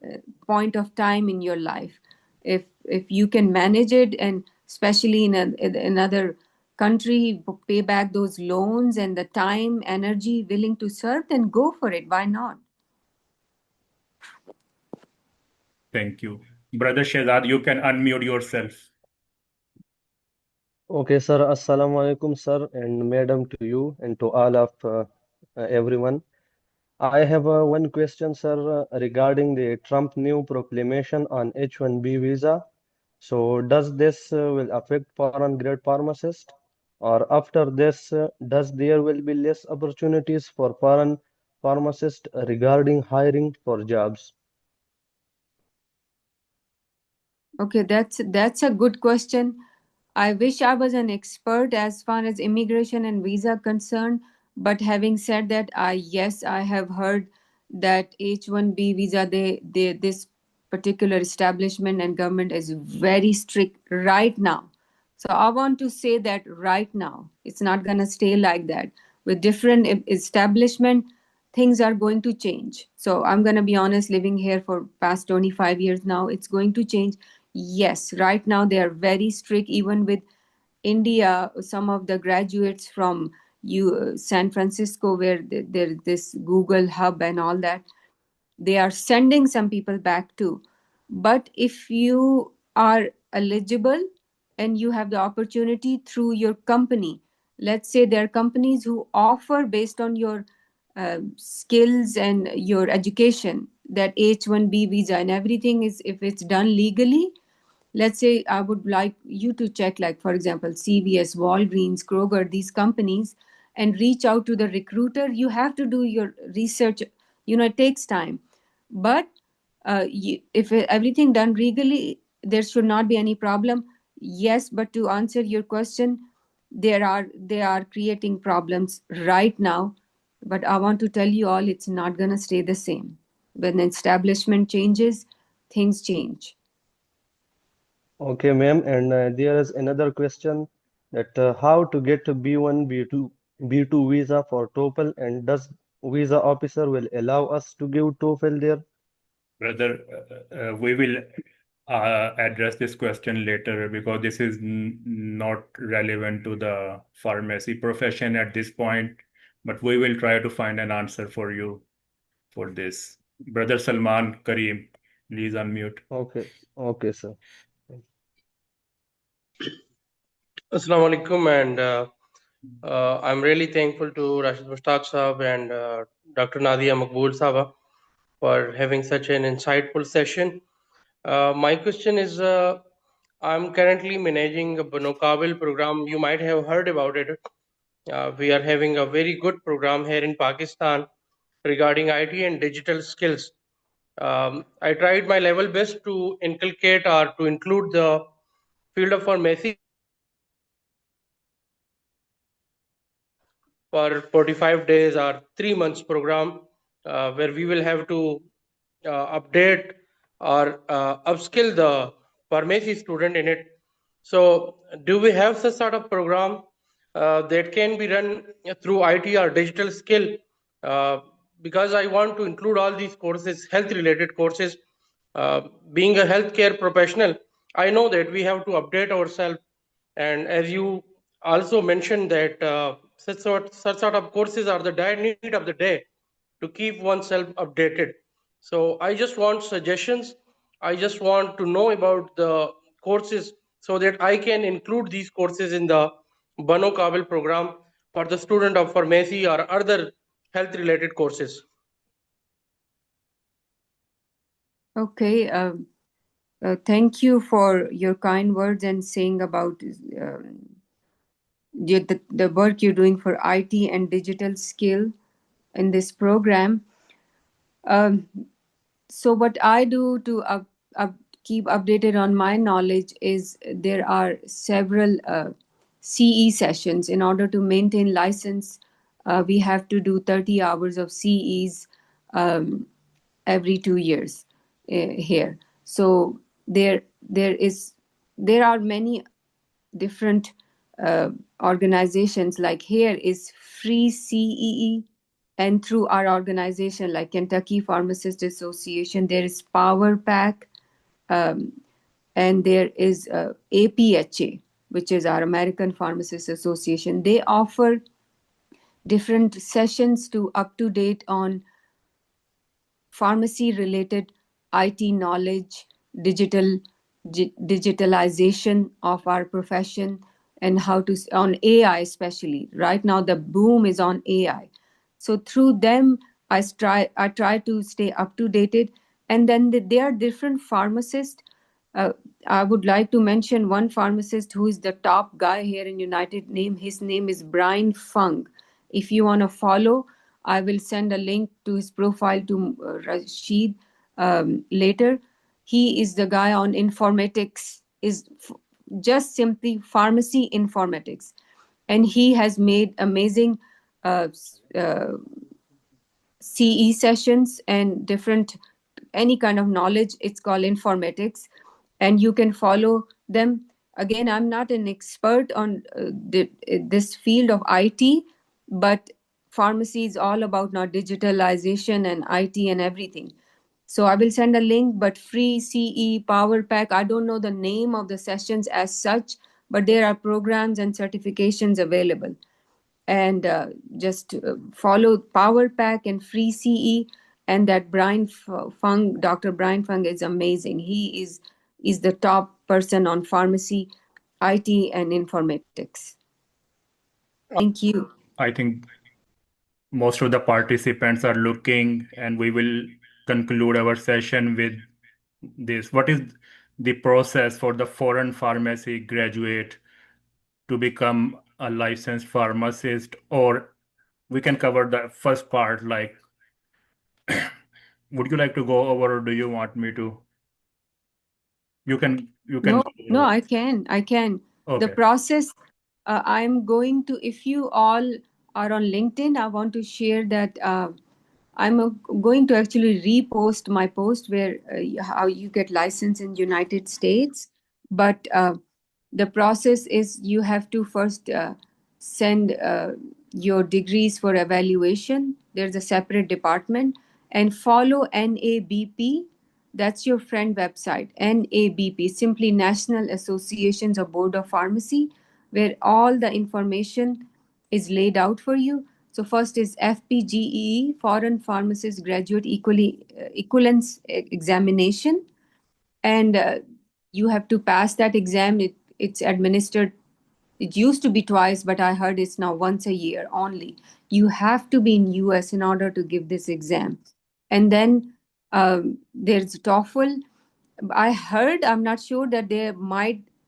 point of time in your life. If you can manage it, and especially in another country, pay back those loans and the time, energy, willing to serve, then go for it. Why not? Thank you. Brother Shehzad, you can unmute yourself. Okay, sir. Assalamu alaikum, sir, and madam to you and to all of everyone. I have one question, sir, regarding the Trump new proclamation on H-1B visa. So, does this will affect foreign grade pharmacists, or after this, does there will be less opportunities for foreign pharmacists regarding hiring for jobs? Okay, that's a good question. I wish I was an expert as far as immigration and visa concerned, but having said that, yes, I have heard that H-1B visa, they this particular establishment and government is very strict right now. So I want to say that right now, it's not gonna stay like that. With different establishment, things are going to change. So I'm gonna be honest, living here for past 25 years now, it's going to change. Yes, right now they are very strict, even with India. Some of the graduates from San Francisco, where there this Google hub and all that, they are sending some people back too. But if you are eligible and you have the opportunity through your company, let's say there are companies who offer based on your skills and your education, that H-1B visa and everything is, if it's done legally. Let's say I would like you to check, like, for example, CVS, Walgreens, Kroger, these companies, and reach out to the recruiter. You have to do your research. It takes time. But if everything done legally, there should not be any problem. Yes, but to answer your question, they are creating problems right now. But I want to tell you all, it's not going to stay the same. When establishment changes, things change. Okay, ma'am. And there is another question that how to get a B1, B2 visa for TOEFL, and does visa officer will allow us to give TOEFL there? Brother, we will address this question later because this is not relevant to the pharmacy profession at this point, but we will try to find an answer for you for this. Brother Salman Kareem, please unmute. Okay, okay, sir. Assalamu alaikum, and I'm really thankful to Rashid Mushtaq Sahab and Dr. Nadia Makbool Sahaba for having such an insightful session. My question is, I'm currently managing a Bano Qabil program. You might have heard about it. We are having a very good program here in Pakistan regarding IT and digital skills. I tried my level best to inculcate or to include the field of pharmacy for 45 days or 3 months program where we will have to update or upskill the pharmacy student in it. So do we have such sort of program that can be run through IT or digital skill? Because I want to include all these courses, health related courses. Being a healthcare professional, I know that we have to update ourselves. And as you also mentioned that such sort of courses are the dire need of the day to keep oneself updated. So I just want suggestions. I just want to know about the courses so that I can include these courses in the Bano Qabil program for the student of pharmacy or other health related courses. Okay. Thank you for your kind words and saying about the work you're doing for IT and digital skill in this program. So what I do to keep updated on my knowledge is there are several CE sessions. In order to maintain license, we have to do 30 hours of CEs every 2 years here. So there are many different organizations. Like here is free CEE, and through our organization like Kentucky Pharmacist Association, there is Power Pack, and there is APHA, which is our American Pharmacist Association. They offer different sessions to up to date on pharmacy related IT knowledge, digitalization of our profession, and how to on AI. Especially right now the boom is on AI, so through them I try to stay up to date. And then there are different pharmacists. I would like to mention one pharmacist who is the top guy here in United Name. His name is Brian Fung. If you want to follow, I will send a link to his profile to Rashid later. He is the guy on informatics, just simply pharmacy informatics. And he has made amazing CE sessions and different, any kind of knowledge. It's called informatics. And you can follow them. Again, I'm not an expert on this field of IT, but pharmacy is all about now digitalization and IT and everything. So I will send a link, but free CE Power Pack. I don't know the name of the sessions as such, but there are programs and certifications available. And just follow Power Pack and free CE. And that Brian Fung, Dr. Brian Fung is amazing. He is the top person on pharmacy, IT, and informatics. Thank you. I think most of the participants are looking, and we will conclude our session with this. What is the process for the foreign pharmacy graduate to become a licensed pharmacist? Or we can cover the first part, like, would you like to go over, or do you want me to? You can No, I can. Okay. The process, I'm going to, if you all are on LinkedIn, I want to share that I'm going to actually repost my post where how you get licensed in United States. But the process is you have to first send your degrees for evaluation. there's a separate department, and follow NABP. That's your friend website, NABP, simply National Associations of Board of Pharmacy, where all the information is laid out for you. So first is FPGEE, Foreign Pharmacist Graduate Equivalence Examination, and you have to pass that exam. It's administered. It used to be twice, but I heard it's now once a year only. You have to be in US in order to give this exam. And then there's TOEFL. I heard, I'm not sure, that they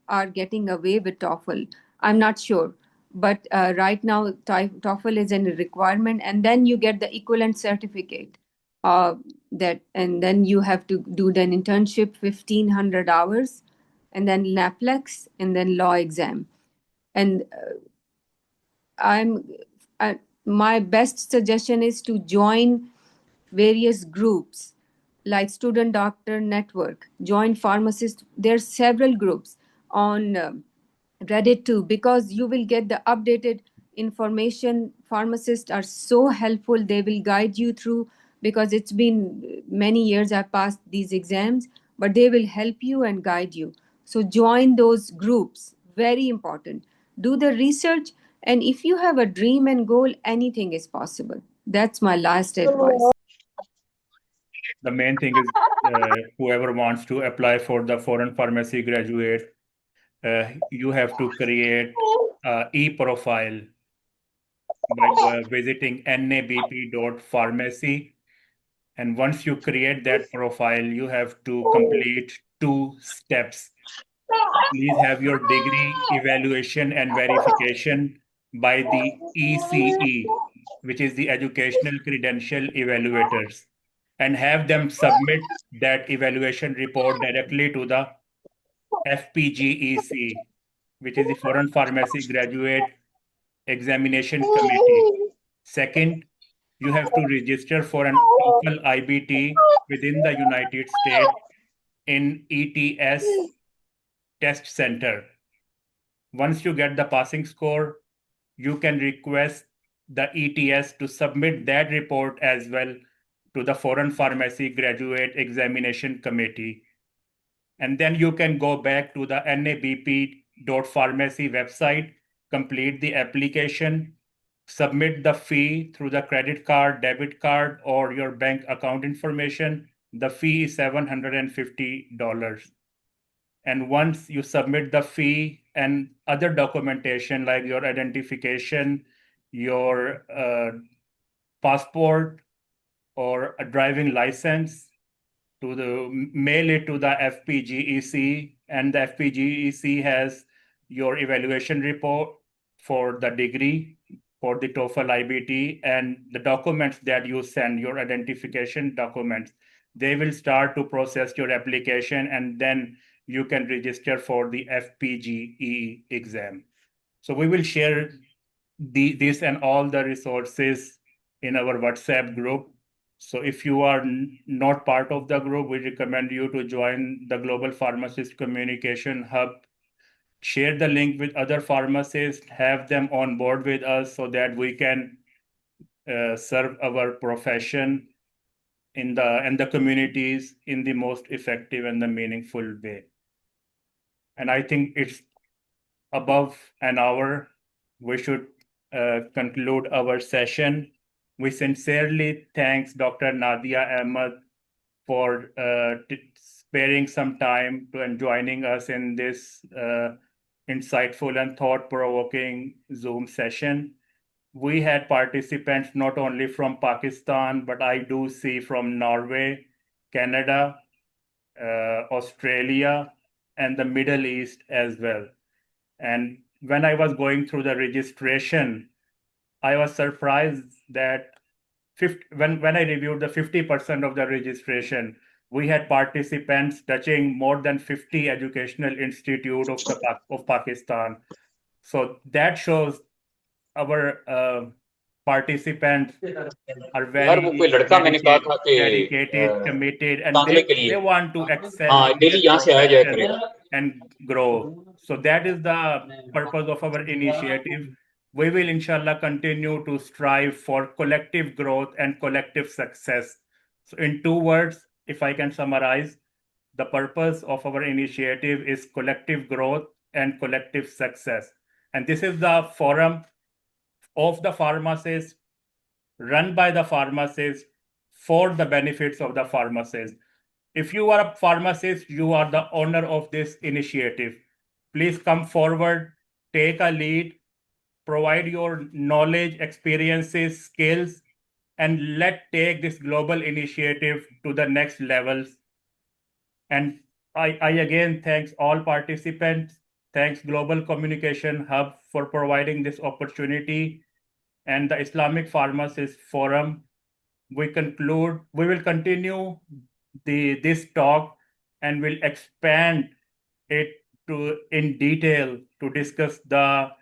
are getting away with TOEFL. I'm not sure. But right now, TOEFL is a requirement. And then you get the equivalent certificate. And then you have to do an internship, 1,500 hours, and then NAPLEX, and then law exam. And my best suggestion is to join various groups like Student Doctor Network, join pharmacists. There's several groups on Reddit too, because you will get the updated information. Pharmacists are so helpful. They will guide you through, because it's been many years I passed these exams, but they will help you and guide you. So join those groups, very important. Do the research, and if you have a dream and goal, anything is possible. That's my last advice. The main thing is whoever wants to apply for the foreign pharmacy graduate, you have to create e-profile by visiting nabp.pharmacy. And once you create that profile, you have to complete 2 steps. Please have your degree evaluation and verification by the ECE, which is the Educational Credential Evaluators, and have them submit that evaluation report directly to the FPGEC, which is the Foreign Pharmacy Graduate Examination Committee. Second, you have to register for an TOEFL IBT within the United States in ETS test center. Once you get the passing score, you can request the ETS to submit that report as well to the Foreign Pharmacy Graduate Examination Committee. And then you can go back to the nabp.pharmacy website, complete the application, submit the fee through the credit card, debit card, or your bank account information. The fee is $750. And once you submit the fee and other documentation like your identification, your passport or a driving license, mail it to the FPGEC, and the FPGEC has your evaluation report for the degree, for the TOEFL IBT, and the documents that you send, your identification documents. They will start to process your application, and then you can register for the FPGE exam. So we will share this and all the resources in our WhatsApp group. So if you are not part of the group, we recommend you to join the Global Pharmacist Communication Hub. Share the link with other pharmacists, have them on board with us so that we can serve our profession in the communities in the most effective and the meaningful way. And I think it's above an hour. We should conclude our session. We sincerely thank Dr. Nadia Ahmed for sparing some time and joining us in this insightful and thought-provoking Zoom session. We had participants not only from Pakistan, but I do see from Norway, Canada, Australia, and the Middle East as well. And when I was going through the registration, I was surprised that when I reviewed the 50% of the registration, we had participants touching more than 50 educational institutes of Pakistan. So that shows our participants are very dedicated, committed, and they want to excel and grow. So that is the purpose of our initiative. we will inshallah continue to strive for collective growth and collective success. So in 2 words, if I can summarize, the purpose of our initiative is collective growth and collective success. And this is the forum of the pharmacists, run by the pharmacists, for the benefits of the pharmacists. If you are a pharmacist, you are the owner of this initiative. Please come forward, take a lead, provide your knowledge, experiences, skills, and let's take this global initiative to the next levels. And I again thanks all participants. Thanks Global Communication Hub for providing this opportunity, and the Islamic Pharmacist Forum. We will continue this talk and will expand it in detail to discuss the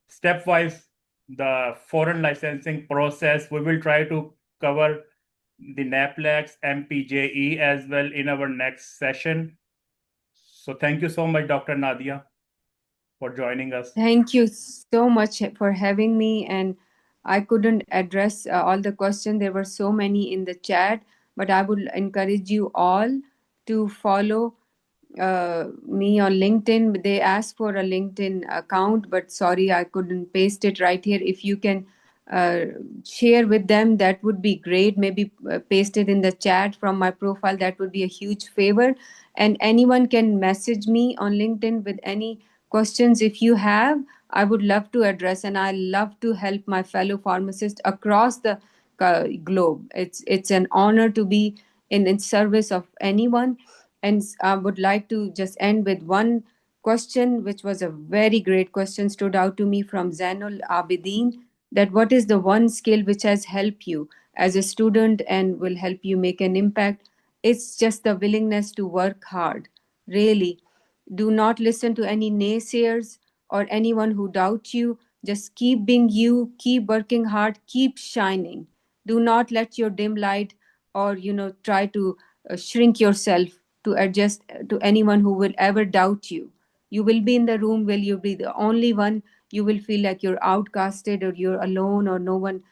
stepwise the foreign licensing process. We will try to cover the NAPLEX, MPJE as well in our next session. So thank you so much, Dr. Nadia, for joining us. Thank you so much for having me. And I couldn't address all the questions. There were so many in the chat, but I would encourage you all to follow me on LinkedIn. They asked for a LinkedIn account, but sorry, I couldn't paste it right here. If you can share with them, that would be great. Maybe paste it in the chat from my profile. That would be a huge favor. And anyone can message me on LinkedIn with any questions if you have. I would love to address, and I love to help my fellow pharmacists across the globe. It's an honor to be in service of anyone. And I would like to just end with one question, which was a very great question, stood out to me from Zainul Abidin, that what is the one skill which has helped you as a student and will help you make an impact? It's just the willingness to work hard. Really, do not listen to any naysayers or anyone who doubts you. Just keep being you, keep working hard, keep shining. Do not let your dim light or try to shrink yourself to adjust to anyone who will ever doubt you. You will be in the room where you'll be the only one. You will feel like you're outcasted or you're alone or no one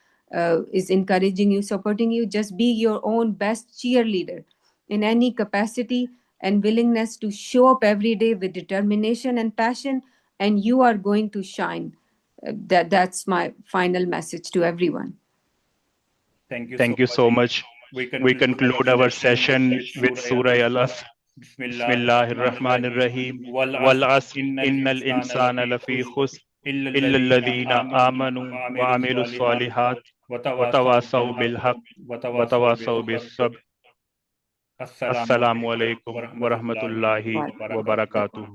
is encouraging you, supporting you. Just be your own best cheerleader in any capacity and willingness to show up every day with determination and passion, and you are going to shine. That's my final message to everyone. Thank you so much. We conclude our session with Surah Al-Asr. Bismillahir Rahmanir Rahim. Wal asr innal insana lafi khusr illa alladhina amanu wa amilus salihat wa tawasaw bil haqq wa tawasaw bis sabr. Assalamu alaikum wa rahmatullahi wa barakatuh.